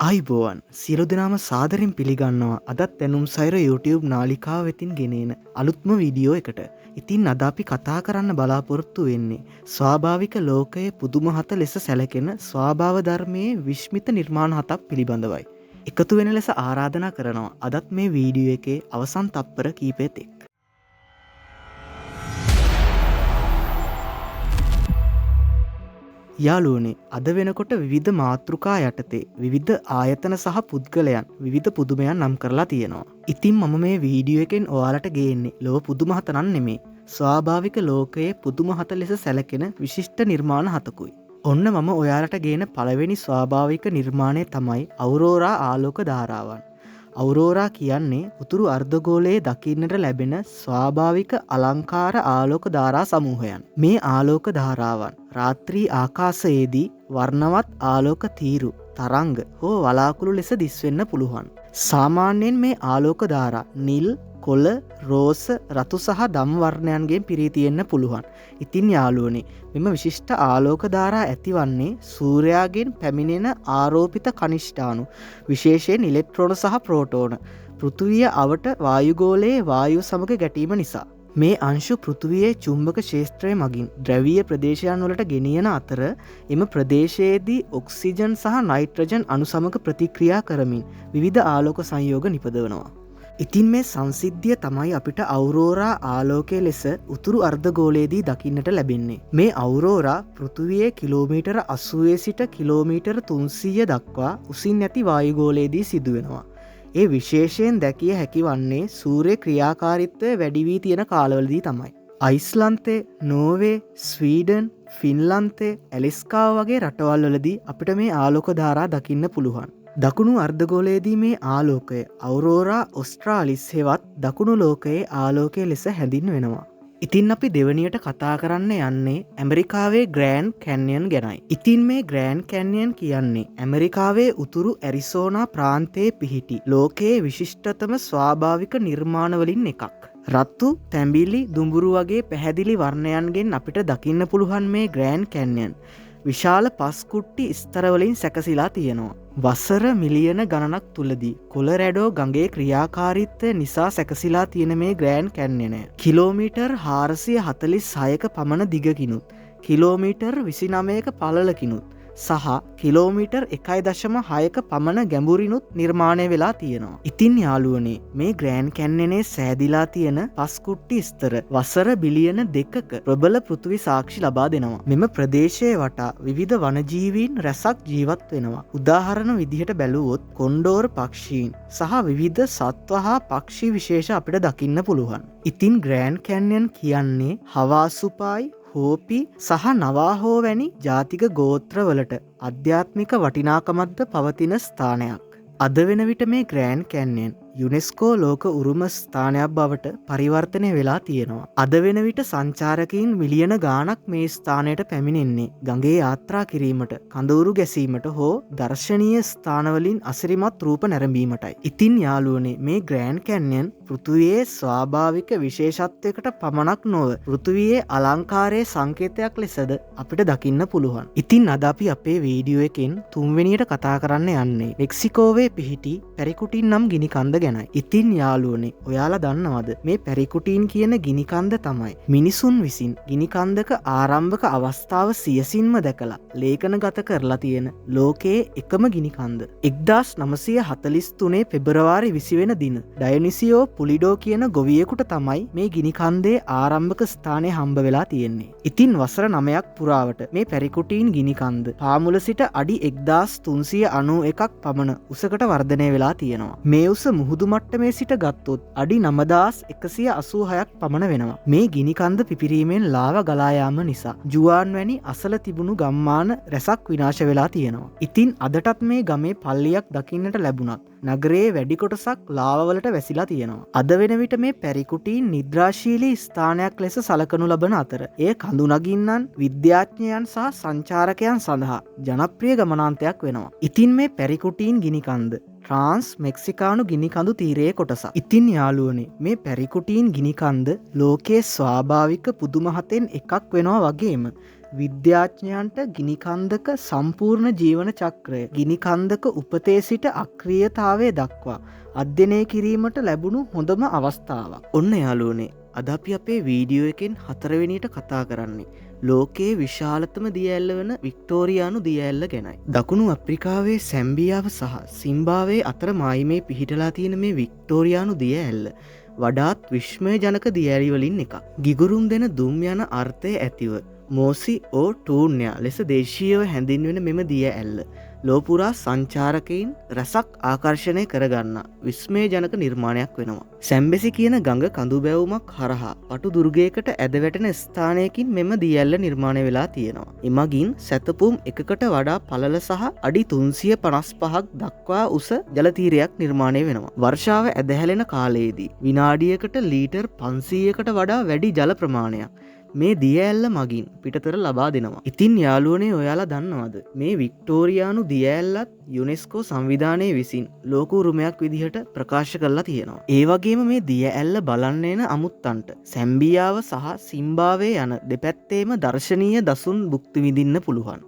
ආයිබෝවන් සියලු දෙනාම සාදරයෙන් පිළිගන්නවා අදත් දැනුම් සයර YouTube නාලිකාව වෙතින් ගෙනෙන අලුත්ම වීඩියෝ එකට. ඉතින් අද අපි කතා කරන්න බලාපොරොත්තු වෙන්නේ ස්වාභාවික ලෝකයේ පුදුමහත ලෙස සැලකෙන ස්වභාව ධර්මයේ විශ්මිත නිර්මාණ හතක් පිළිබඳවයි. එකතු වෙන ලෙස ආරාධනා කරනවා අදත් මේ වීඩියෝ එකේ අවසන් තප්පර කීපය තෙක්. යාළුවනේ අද වෙනකොට විවිධ මාතෘකා යටතේ විවිධ ආයතන සහ පුද්ගලයන් විවිධ පුදුමයන් නම් කරලා තියෙනවා. ඉතින් මම මේ වීඩියෝ එකෙන් ඔයාලට ගේන්නේ ලොව පුදුමහත නම් නෙමේ. ස්වාභාවික ලෝකයේ පුදුමහත ලෙස සැලකෙන විශිෂ්ට නිර්මාණ හතකුයි. ඔන්න මම ඔයාලට ගේන පළවෙනි ස්වාභාවික නිර්මාණය තමයි අවුරෝරා ආලෝක ධාරාවන්. අවුරෝරා කියන්නේ උතුරු අර්ධගෝලයේ දකින්නට ලැබෙන ස්වාභාවික අලංකාර ආලෝක ධාරා සමූහයන්. මේ ආලෝක ධාරාවන් රාත්‍රී ආකාශයේදී වර්ණවත් ආලෝක තීරු තරංග හෝ වලාකුළු ලෙස දිස්වෙන්න පුළුවන්. සාමාන්‍යයෙන් මේ ආලෝක ධාරා නිල්, කොළ, රෝස, රතු සහ දම් වර්ණයන්ගෙන් පිරී තියෙන්න පුළුවන්. ඉතින් යාළුවනේ මෙම විශිෂ්ට ආලෝක ධාරා ඇතිවන්නේ සූර්යාගෙන් පැමිණෙන ආරෝපිත කනිෂ්ඨාණු විශේෂයෙන් ඉලෙක්ට්‍රෝන සහ ප්‍රෝටෝන පෘථිවිය අවට වායුගෝලයේ වායුව සමග ගැටීම නිසා. මේ අංශු පෘථිවියේ චුම්බක ක්ෂේත්‍රය මගින් ද්‍රවීය ප්‍රදේශයන් වලට ගෙනියන අතර එම ප්‍රදේශයේදී ඔක්සිජන් සහ නයිට්‍රජන් අණු සමග ප්‍රතික්‍රියා කරමින් විවිධ ආලෝක සංයෝග නිපදවනවා. ඉතින් මේ සංසිද්ධිය තමයි අපිට අවුරෝරා ආලෝකය ලෙස උතුරු අර්ධගෝලයේදී දකින්නට ලැබෙන්නේ. මේ අවුරෝරා පෘථිවියේ කිලෝමීටර 80 සිට කිලෝමීටර 300 දක්වා උසින් ඇති වායුගෝලයේදී සිදුවෙනවා. ඒ විශේෂයෙන් දැකිය හැකි වන්නේ සූර්ය ක්‍රියාකාරීත්වය වැඩි වී තියෙන කාලවලදී තමයි. අයිස්ලන්තේ, නෝර්වේ, ස්වීඩන්, ෆින්ලන්තේ, ඇලස්කාව වගේ රටවල් වලදී අපිට මේ ආලෝක ධාරා දකින්න පුළුවන්. දකුණු අර්ධගෝලයේදී මේ ආලෝකය අවුරෝරා ඔස්ට්‍රාලිස් හෙවත් දකුණු ලෝකයේ ආලෝකය ලෙස හැඳින්වෙනවා. ඉතින් අපි දෙවනියට කතා කරන්න යන්නේ ඇමරිකාවේ ග්‍රෑන්ඩ් කැන්යන් ගැනයි. ඉතින් මේ ග්‍රෑන්ඩ් කැන්යන් කියන්නේ ඇමරිකාවේ උතුරු ඇරිසෝනා ප්‍රාන්තයේ පිහිටි ලෝකයේ විශිෂ්ටතම ස්වාභාවික නිර්මාණවලින් එකක්. රත්තු, තැඹිලි, දුඹුරු වගේ පැහැදිලි වර්ණයන්ගෙන් අපිට දකින්න පුළුවන් මේ ග්‍රෑන්ඩ් කැන්යන් විශාල පස් කුට්ටි ස්තරවලින් සැකසීලා තියෙනවා. වසර මිලියන ගණනක් තුලදී කොලරැඩෝ ගඟේ ක්‍රියාකාරීත්වය නිසා සැකසීලා තියෙන මේ ග්‍රෑන්ඩ් කැන්යනය කිලෝමීටර් 446ක පමණ දිගකිනුත් කිලෝමීටර් 29ක පළලකිනුත් සහ කිලෝමීටර් 1.6ක පමණ ගැඹුරිනුත් නිර්මාණය වෙලා තියෙනවා. ඉතින් යාළුවනේ මේ ග්‍රෑන්ඩ් කැන්යනේ සෑදිලා තියෙන පස් කුට්ටි ස්තර වසර බිලියන 2ක ප්‍රබල පෘථිවි සාක්ෂි ලබා දෙනවා. මෙම ප්‍රදේශයේ වටා විවිධ වනජීවීන් රැසක් ජීවත් වෙනවා. උදාහරණ විදිහට බැලුවොත් කොන්ඩෝර පක්ෂීන් සහ විවිධ සත්ව හා පක්ෂි විශේෂ අපිට දකින්න පුළුවන්. ඉතින් ග්‍රෑන්ඩ් කැන්යන් කියන්නේ හවාසුපායි, හෝපි සහ නවාහෝ වැනි ජාතික ගෝත්‍රවලට අධ්‍යාත්මික වටිනාකමක්ද පවතින ස්ථානයක්. අද වෙන විට මේ ග්‍රෑන්ඩ් කැන්යන් යුනෙස්කෝ ලෝක උරුම ස්ථානයක් බවට පරිවර්තනය වෙලා තියෙනවා. අද වෙන විට සංචාරකයින් මිලියන ගාණක් මේ ස්ථානයට පැමිණෙන්නේ ගඟේ යාත්‍රා කිරීමට, කඳවුරු ගැසීමට හෝ දර්ශනීය ස්ථානවලින් අසිරිමත් රූප නැරඹීමටයි. ඉතින් යාළුවනේ මේ ග්‍රෑන්ඩ් කැන්යන් පෘථිවියේ ස්වාභාවික විශේෂත්වයකට පමණක් නොව පෘථිවියේ අලංකාරයේ සංකේතයක් ලෙසද අපිට දකින්න පුළුවන්. ඉතින් අද අපි අපේ වීඩියෝ එකෙන් තුන්වෙනියට කතා කරන්න යන්නේ මෙක්සිකෝවේ පිහිටි පැරිකුටින් නම් ගිනි කන්ද ගැනයි. ඉතින් යාළුවනේ ඔයාලා දන්නවද මේ පැරිකුටින් කියන ගිනි කන්ද තමයි මිනිසුන් විසින් ගිනි කන්දක ආරම්භක අවස්ථාව සියසින්ම දැකලා ලේඛනගත කරලා තියෙන ලෝකයේ එකම ගිනි කන්ද. 1943 පෙබරවාරි 20 වෙනි දින ඩයොනිසියෝ පුලිඩෝ කියන ගොවියෙකුට තමයි මේ ගිනි කන්දේ ආරම්භක ස්ථානය හම්බ වෙලා තියෙන්නේ. ඉතින් වසර 9ක් පුරාවට මේ පැරිකුටින් ගිනි කන්ද පාමුල සිට අඩි 1391ක් පමණ උසකට වර්ධනය වෙලා තියෙනවා. මේ උස මුහුදු මට්ටමේ සිට ගත්තොත් අඩි 9186ක් පමණ වෙනවා. මේ ගිනි කන්ද පිපිරීමෙන් ලාව ගලා යාම නිසා ජුවාන් වැනි අසල තිබුණු ගම්මාන රැසක් විනාශ වෙලා තියෙනවා. ඉතින් අදටත් මේ ගමේ පල්ලියක් දකින්නට ලැබුණත් නගරයේ වැඩි කොටසක් ලාවවලට වැසිලා තියෙනවා. අද වෙන විට මේ පැරිකුටින් නිද්‍රාශීලී ස්ථානයක් ලෙස සලකනු ලබන අතර එය කඳු නගින්නන්, විද්‍යාඥයන් සහ සංචාරකයන් සඳහා ජනප්‍රිය ගමනාන්තයක් වෙනවා. ඉතින් මේ පැරිකුටින් ගිනි කන්ද ට්‍රාන්ස් මෙක්සිකානු ගිනි කඳු තීරයේ කොටසක්. ඉතින් යාළුවනේ මේ පැරිකුටින් ගිනි කන්ද ලෝකයේ ස්වාභාවික පුදුම හතෙන් එකක් වෙනවා වගේම විද්‍යාඥයන්ට ගිනිකන්දක සම්පූර්ණ ජීවන චක්‍රය ගිනිකන්දක උපතේ සිට අක්‍රියතාවය දක්වා අධ්‍යයනය කිරීමට ලැබුණු හොඳම අවස්ථාවක්. ඔන්න යාළුවනේ, අද අපි අපේ වීඩියෝ එකෙන් 4 වෙනියට කතා කරන්නේ ලෝකයේ විශාලතම දිය ඇල්ල වන වික්ටෝරියානු දිය ඇල්ල ගැනයි. දකුණු අප්‍රිකාවේ සැම්බියාව සහ සිම්බාවේ අතර මායිමේ පිහිටලා තියෙන මේ වික්ටෝරියානු දිය ඇල්ල වඩාත් විශ්මයජනක දිය ඇලි වලින් එකක්. ගිගුරුම් දෙන දුම් යන අර්ථය ඇතිව මෝසි ඕ ටූන්යා ලෙස දේශීයව හැඳින්වෙන මෙම දිය ඇල්ල ලෝපුරා සංචාරකයින් රැසක් ආකර්ෂණය කරගන්න විස්මයජනක නිර්මාණයක් වෙනවා. සැම්බෙසි කියන ගඟ කඳු බැවුමක් හරහා පටු දුර්ගයකට ඇද වැටෙන ස්ථානයකින් මෙම දිය ඇල්ල නිර්මාණය වෙලා තියෙනවා. එමගින් සැතපුම් එකකට වඩා පළල සහ අඩි 355ක් දක්වා උස ජලතීරයක් නිර්මාණය වෙනවා. වර්ෂාව ඇදහැලෙන කාලයේදී විනාඩියකට ලීටර් 500කට වඩා වැඩි ජල ප්‍රමාණයක් මේ දිය ඇල්ල මගින් පිටතර ලබා දෙනවා. ඉතින් යාළුවනේ, ඔයාලා දන්නවද මේ වික්ටෝරියානු දිය ඇල්ලත් යුනෙස්කෝ සංවිධානය විසින් ලෝක උරුමයක් විදිහට ප්‍රකාශ කරලා තියෙනවා. ඒ වගේම මේ දිය ඇල්ල බලන්න එන අමුත්තන්ට සැම්බියාව සහ සිම්බාවේ යන දෙපැත්තේම දර්ශනීය දසුන් භුක්ති විඳින්න පුළුවන්.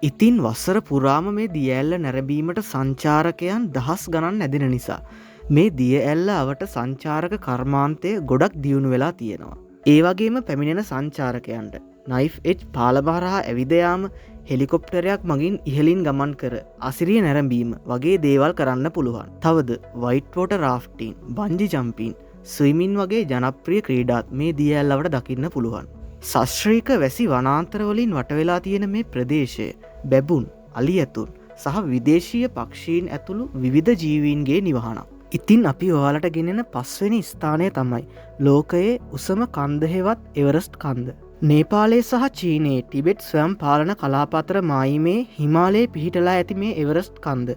ඉතින් වසර පුරාම මේ දිය ඇල්ල නැරඹීමට සංචාරකයන් දහස් ගණන් ඇදෙන නිසා මේ දිය ඇල්ල අවට සංචාරක කර්මාන්තය ගොඩක් දියුණු වෙලා තියෙනවා. ඒ වගේම පැමිණෙන සංචාරකයන්ට නයිෆ් එජ් පාලම හරහා ඇවිද යාම, හෙලිකොප්ටරයක් මගින් ඉහළින් ගමන් කර අසිරිය නැරඹීම වගේ දේවල් කරන්න පුළුවන්. තවද වයිට් වෝටර් රාෆ්ටිං, බන්ජි ජම්පින්, ස්විමින් වගේ ජනප්‍රිය ක්‍රීඩාත් මේ දිය ඇල්ලවට දකින්න පුළුවන්. ශාස්ත්‍රීය වැසි වනාන්තර වලින් වට වෙලා තියෙන මේ ප්‍රදේශය බැබුන්, අලි ඇතුන් සහ විදේශීය පක්ෂීන් ඇතුළු විවිධ ජීවීන්ගේ නිවහනක්. ඉතින් අපි ඔයාලට ගෙනෙන 5 වෙනි ස්ථානය තමයි ලෝකයේ උසම කන්ද හෙවත් එවරස්ට් කන්ද. නේපාලයේ සහ චීනයේ ටිබෙට් ස්වයං පාලන කලාප අතර මායිමේ හිමාලයේ පිහිටලා ඇති මේ එවරස්ට් කන්ද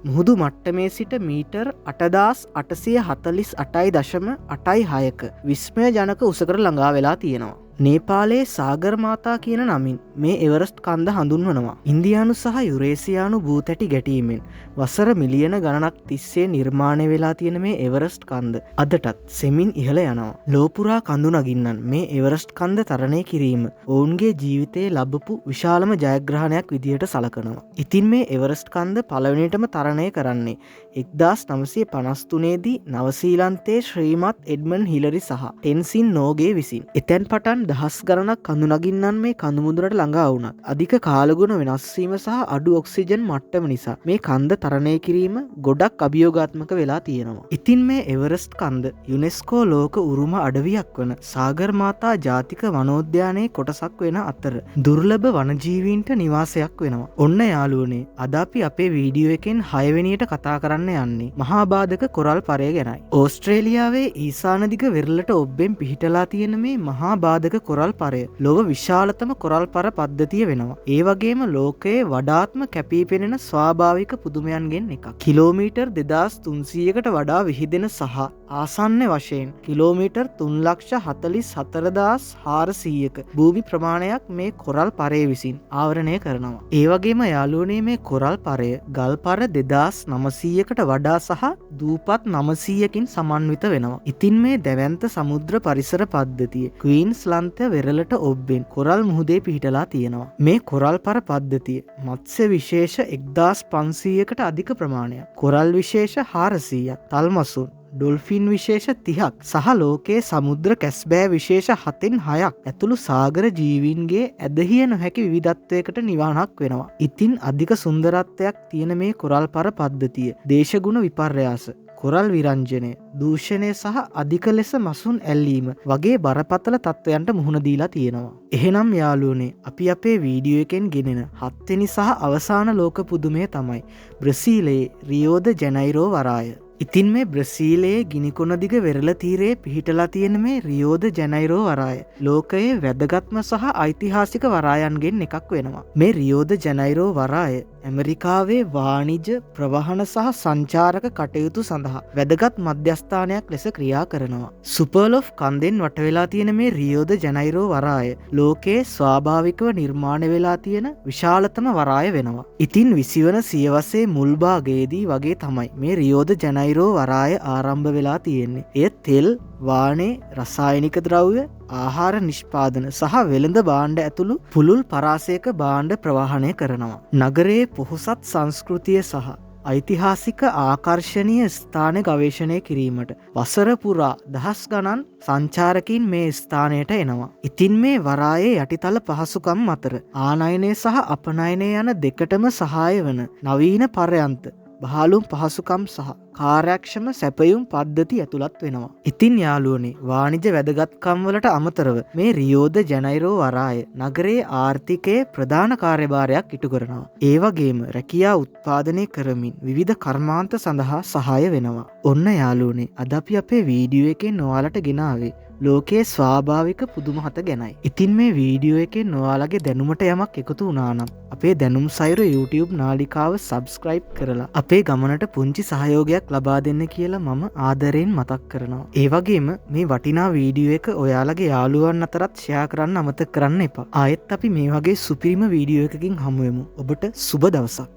මුහුදු මට්ටමේ සිට මීටර් 8848.86ක විස්මයජනක උසකට ළඟා වෙලා තියෙනවා. නේපාලයේ සාගර් මාතා කියන නමින් මේ එවරස්ට් කන්ද හඳුන්වනවා. ඉන්දියානු සහ යුරේසියානු භූතැටි ගැටීමෙන් වසර මිලියන ගණනක් තිස්සේ නිර්මාණය වෙලා තියෙන මේ එවරස්ට් කන්ද අදටත් සෙමින් ඉහළ යනවා. ලෝපුරා කඳු නගින්නන් මේ එවරස්ට් කන්ද තරණය කිරීම ඔවුන්ගේ ජීවිතයේ ලැබපු විශාලම ජයග්‍රහණයක් විදියට සලකනවා. ඉතින් මේ එවරස්ට් කන්ද පළවෙනිටම තරණය කරන්නේ 1953 දී නවසීලන්තයේ ශ්‍රීමත් එඩ්මන් හිලරි සහ ටෙන්සින් නෝගේ විසින්. එතැන් පටන් දහස් ගණනක් කඳු නගින්නන් මේ කඳු මුදුනට ළඟා වුණත් අධික කාලගුණ වෙනස් වීම සහ අඩු ඔක්සිජන් මට්ටම නිසා මේ කන්ද තරණය කිරීම ගොඩක් අභියෝගාත්මක වෙලා තියෙනවා. ඉතින් මේ එවරස්ට් කන්ද යුනෙස්කෝ ලෝක උරුම අඩවියක් වන සාගර් මාතා ජාතික වනෝද්‍යානයේ කොටසක් වෙන අතර දුර්ලභ වනජීවීන්ට නිවාසයක් වෙනවා. ඔන්න යාළුවනේ, අද අපි අපේ වීඩියෝ එකෙන් 6 වෙනියට කතා කරන්න යන්නේ මහාබාධක කොරල් පරය ගැනයි. ඕස්ට්‍රේලියාවේ ඊසාන දිග වෙරළට ඔබ්බෙන් පිහිටලා තියෙන මේ මහාබාධක කොරල් පරය ලොව විශාලතම කොරල් පර පද්ධතිය වෙනවා. ඒ වගේම ලෝකයේ වඩාත්ම කැපී පෙනෙන ස්වාභාවික පුදුමයන්ගෙන් එකක්. කිලෝමීටර් 2300කට වඩා විහිදෙන සහ ආසන්න වශයෙන් කිලෝමීටර් 3,44,400ක භූමි ප්‍රමාණයක් මේ කොරල් පරය විසින් ආවරණය කරනවා. ඒ වගේම යාළුවනේ, මේ කොරල් පරය ගල් පර 2900කට වඩා සහ දූපත් 900කින් සමන්විත වෙනවා. ඉතින් මේ දැවැන්ත සමුද්‍ර පරිසර පද්ධතිය ක්වීන්ස්ලන්ත වෙරළට ඔබ්බෙන් කොරල් මුහුදේ පිහිටලා තියෙනවා. මේ කොරල් පර පද්ධතිය මත්ස්‍ය විශේෂ 1500කට අධික ප්‍රමාණයක්, කොරල් විශේෂ 400ක්, තල්මසුන්, ඩොල්ෆින් විශේෂ 30ක් සහ ලෝකයේ සමුද්‍ර කැස්බෑ විශේෂ 7න් 6ක් ඇතුළු සාගර ජීවීන්ගේ ඇදහිය නොහැකි විවිධත්වයකට නිවහනක් වෙනවා. ඉතින් අධික සුන්දරත්වයක් තියෙන මේ කොරල් පර පද්ධතිය දේශගුණ විපර්යාස, කොරල් විරංජනය, දූෂණය සහ අධික ලෙස මසුන් ඇල්ලීම වගේ බරපතල තත්ත්වයන්ට මුහුණ දීලා තියෙනවා. එහෙනම් යාළුවනේ, අපි අපේ වීඩියෝ එකෙන් ගෙනෙන 7 වෙනි සහ අවසාන ලෝක පුදුමය තමයි බ්‍රසීලයේ රියෝ ද ජනයිරෝ වරාය. ඉතින් මේ බ්‍රසීලයේ ගිනිකොන දිග වෙරළ තීරයේ පිහිටලා තියෙන මේ රියෝ ද ජනයිරෝ වරාය ලෝකයේ වැදගත්ම සහ ඓතිහාසික වරායන්ගෙන් එකක් වෙනවා. මේ රියෝ ද ජනයිරෝ වරාය ඇමරිකාවේ වාණිජ, ප්‍රවාහන සහ සංචාරක කටයුතු සඳහා වැදගත් මධ්‍යස්ථානයක් ලෙස ක්‍රියා කරනවා. සුපර්ලොෆ් කන්දෙන් වට වෙලා තියෙන මේ රියෝ ද ජනයිරෝ වරාය ලෝකයේ ස්වාභාවිකව නිර්මාණය වෙලා තියෙන විශාලතම වරාය වෙනවා. ඉතින් 20 වන සියවසේ මුල් භාගයේදී වගේ තමයි මේ රියෝ ද ජනයිරෝ ජනෛරෝ වරාය ආරම්භ වෙලා තියෙන්නේ. එය තෙල්, වානේ, රසායනික ද්‍රව්‍ය, ආහාර නිෂ්පාදන සහ වෙළඳ භාණ්ඩ ඇතුළු පුළුල් පරාසයක භාණ්ඩ ප්‍රවාහනය කරනවා. නගරයේ පොහොසත් සංස්කෘතිය සහ ඓතිහාසික ආකර්ශනීය ස්ථාන ගවේෂණය කිරීමට වසර පුරා දහස් ගණන් සංචාරකින් මේ ස්ථානයට එනවා. ඉතින් මේ වරායේ යටිතල පහසුකම් අතර ආනයනය සහ අපනයනය යන දෙකටම සහාය වන නවීන පර්යන්ත බහලුම් පහසුකම් සහ කාර්යක්ෂම සැපයුම් පද්ධති ඇතුළත් වෙනවා. ඉතින් යාළුවනේ වාණිජ වැදගත්කම් වලට අමතරව මේ රියෝ ද ජනෛරෝ වරාය නගරයේ ආර්ථිකයේ ප්‍රධාන කාර්යභාරයක් ඉටු කරනවා. ඒ වගේම රැකියා උත්පාදනය කරමින් විවිධ කර්මාන්ත සඳහා සහාය වෙනවා. ඔන්න යාළුවනේ අද අපි අපේ වීඩියෝ එකෙන් ඔයාලට ගෙනාවේ ලෝකයේ ස්වාභාවික පුදුමහත ගැනයි. ඉතින් මේ වීඩියෝ එකෙන් ඔයාලගේ දැනුමට යමක් එකතු වුණා නම් අපේ දැනුම් සයුර YouTube නාලිකාව subscribe කරලා අපේ ගමනට පුංචි සහයෝගයක් ලබා දෙන්න කියලා මම ආදරයෙන් මතක් කරනවා. ඒ වගේම මේ වටිනා වීඩියෝ එක ඔයාලගේ යාළුවන් අතරත් share කරන්න අමතක කරන්න එපා. ආයෙත් අපි මේ වගේ සුපිරිම වීඩියෝ එකකින් හමු වෙමු. ඔබට සුබ දවසක්.